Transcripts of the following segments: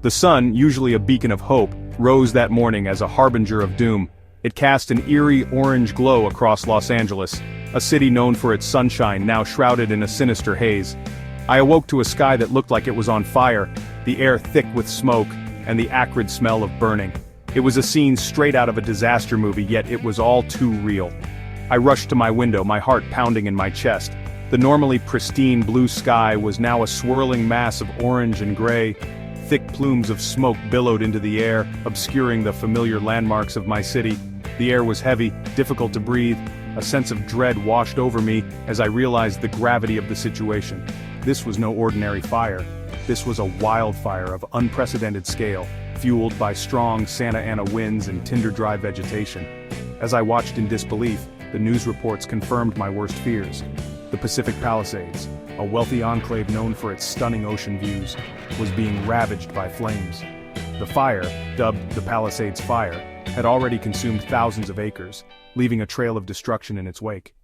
The sun, usually a beacon of hope, rose that morning as a harbinger of doom. It cast an eerie orange glow across Los Angeles, a city known for its sunshine now shrouded in a sinister haze. I awoke to a sky that looked like it was on fire, the air thick with smoke, and the acrid smell of burning. It was a scene straight out of a disaster movie, yet it was all too real. I rushed to my window, my heart pounding in my chest. The normally pristine blue sky was now a swirling mass of orange and gray. Thick plumes of smoke billowed into the air, obscuring the familiar landmarks of my city. The air was heavy, difficult to breathe. A sense of dread washed over me as I realized the gravity of the situation. This was no ordinary fire. This was a wildfire of unprecedented scale, fueled by strong Santa Ana winds and tinder-dry vegetation. As I watched in disbelief, the news reports confirmed my worst fears. The Pacific Palisades, a wealthy enclave known for its stunning ocean views, was being ravaged by flames. The fire, dubbed the Palisades Fire, had already consumed thousands of acres, leaving a trail of destruction in its wake.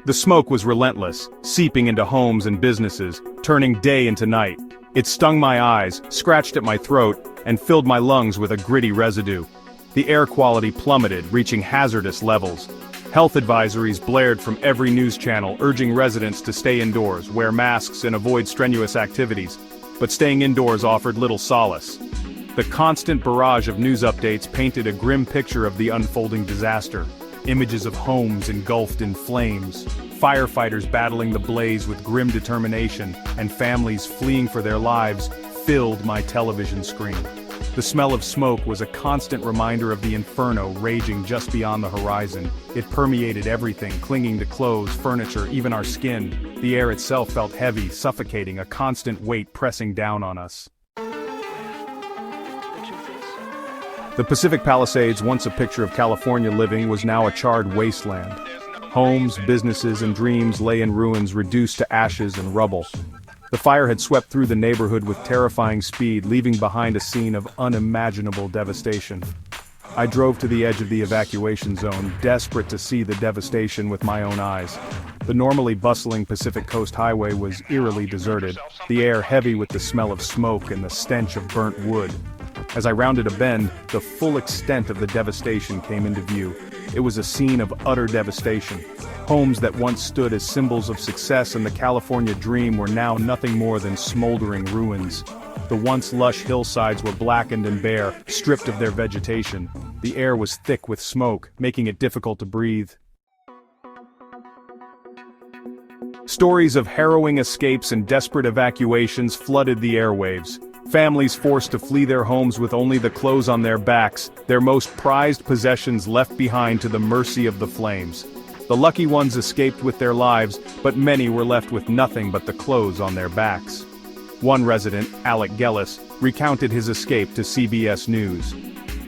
The smoke was relentless, seeping into homes and businesses, turning day into night. It stung my eyes, scratched at my throat, and filled my lungs with a gritty residue. The air quality plummeted, reaching hazardous levels. Health advisories blared from every news channel, urging residents to stay indoors, wear masks, and avoid strenuous activities. But staying indoors offered little solace. The constant barrage of news updates painted a grim picture of the unfolding disaster. Images of homes engulfed in flames, firefighters battling the blaze with grim determination, and families fleeing for their lives filled my television screen. The smell of smoke was a constant reminder of the inferno raging just beyond the horizon. It permeated everything, clinging to clothes, furniture, even our skin. The air itself felt heavy, suffocating, a constant weight pressing down on us. The Pacific Palisades, once a picture of California living, was now a charred wasteland. Homes, businesses, and dreams lay in ruins, reduced to ashes and rubble. The fire had swept through the neighborhood with terrifying speed, leaving behind a scene of unimaginable devastation. I drove to the edge of the evacuation zone, desperate to see the devastation with my own eyes. The normally bustling Pacific Coast Highway was eerily deserted, the air heavy with the smell of smoke and the stench of burnt wood. As I rounded a bend, the full extent of the devastation came into view. It was a scene of utter devastation. Homes that once stood as symbols of success and the California dream were now nothing more than smoldering ruins. The once lush hillsides were blackened and bare, stripped of their vegetation. The air was thick with smoke, making it difficult to breathe. Stories of harrowing escapes and desperate evacuations flooded the airwaves. Families forced to flee their homes with only the clothes on their backs, their most prized possessions left behind to the mercy of the flames. The lucky ones escaped with their lives, but many were left with nothing but the clothes on their backs. One resident, Alec Gellis, recounted his escape to CBS News.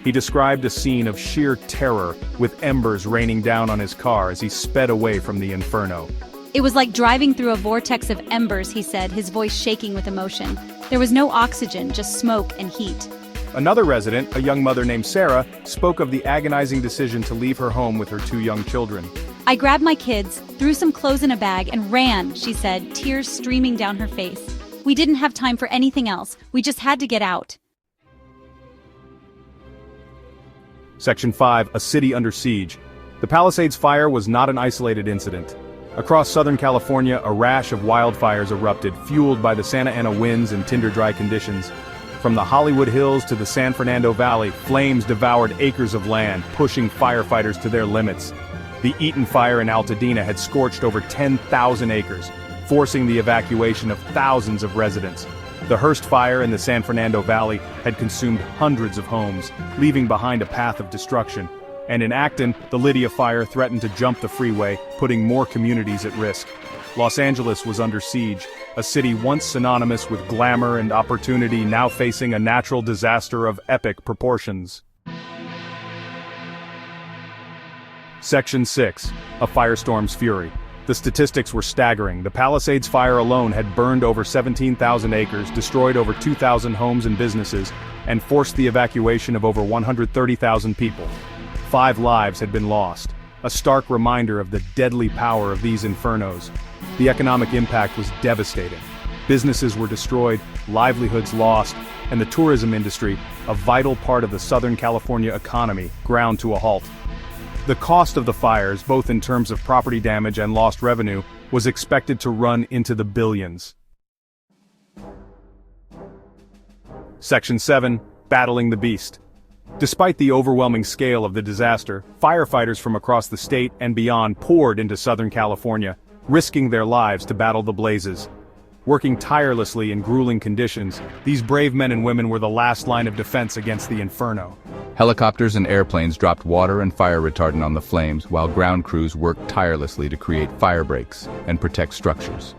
He described a scene of sheer terror, with embers raining down on his car as he sped away from the inferno. It was like driving through a vortex of embers, he said, his voice shaking with emotion. There was no oxygen, just smoke and heat. Another resident, a young mother named Sarah, spoke of the agonizing decision to leave her home with her 2 young children. I grabbed my kids, threw some clothes in a bag, and ran, she said, tears streaming down her face. We didn't have time for anything else. We just had to get out. Section 5, A City Under Siege. The Palisades Fire was not an isolated incident. Across Southern California, a rash of wildfires erupted, fueled by the Santa Ana winds and tinder-dry conditions. From the Hollywood Hills to the San Fernando Valley, flames devoured acres of land, pushing firefighters to their limits. The Eaton Fire in Altadena had scorched over 10,000 acres, forcing the evacuation of thousands of residents. The Hearst Fire in the San Fernando Valley had consumed hundreds of homes, leaving behind a path of destruction. And in Acton, the Lydia Fire threatened to jump the freeway, putting more communities at risk. Los Angeles was under siege, a city once synonymous with glamour and opportunity, now facing a natural disaster of epic proportions. Section 6, A Firestorm's Fury. The statistics were staggering. The Palisades Fire alone had burned over 17,000 acres, destroyed over 2,000 homes and businesses, and forced the evacuation of over 130,000 people. 5 lives had been lost, a stark reminder of the deadly power of these infernos. The economic impact was devastating. Businesses were destroyed, livelihoods lost, and the tourism industry, a vital part of the Southern California economy, ground to a halt. The cost of the fires, both in terms of property damage and lost revenue, was expected to run into the billions. Section 7. Battling the Beast. Despite the overwhelming scale of the disaster, firefighters from across the state and beyond poured into Southern California, risking their lives to battle the blazes. Working tirelessly in grueling conditions, these brave men and women were the last line of defense against the inferno. Helicopters and airplanes dropped water and fire retardant on the flames, while ground crews worked tirelessly to create fire breaks and protect structures.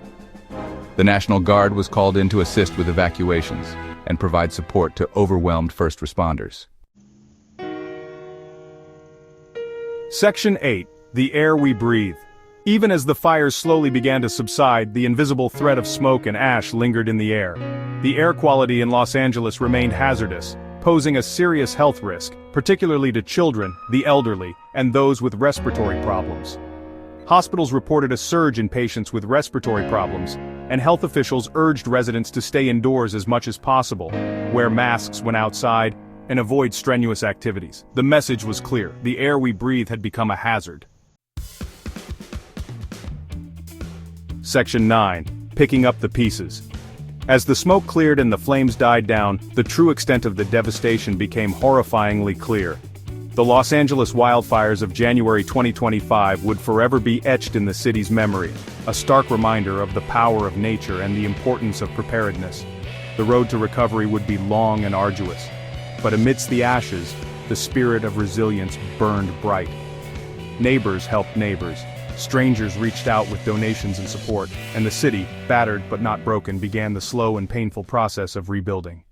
The National Guard was called in to assist with evacuations and provide support to overwhelmed first responders. Section 8. The Air We Breathe. Even as the fires slowly began to subside, the invisible threat of smoke and ash lingered in the air. The air quality in Los Angeles remained hazardous, posing a serious health risk, particularly to children, the elderly, and those with respiratory problems. Hospitals reported a surge in patients with respiratory problems, and health officials urged residents to stay indoors as much as possible, wear masks when outside, and avoid strenuous activities. The message was clear: the air we breathe had become a hazard. Section 9. Picking up the pieces. As the smoke cleared and the flames died down, the true extent of the devastation became horrifyingly clear. The Los Angeles wildfires of January 2025 would forever be etched in the city's memory, a stark reminder of the power of nature and the importance of preparedness. The road to recovery would be long and arduous, but amidst the ashes, the spirit of resilience burned bright. Neighbors helped neighbors. Strangers reached out with donations and support, and the city, battered but not broken, began the slow and painful process of rebuilding.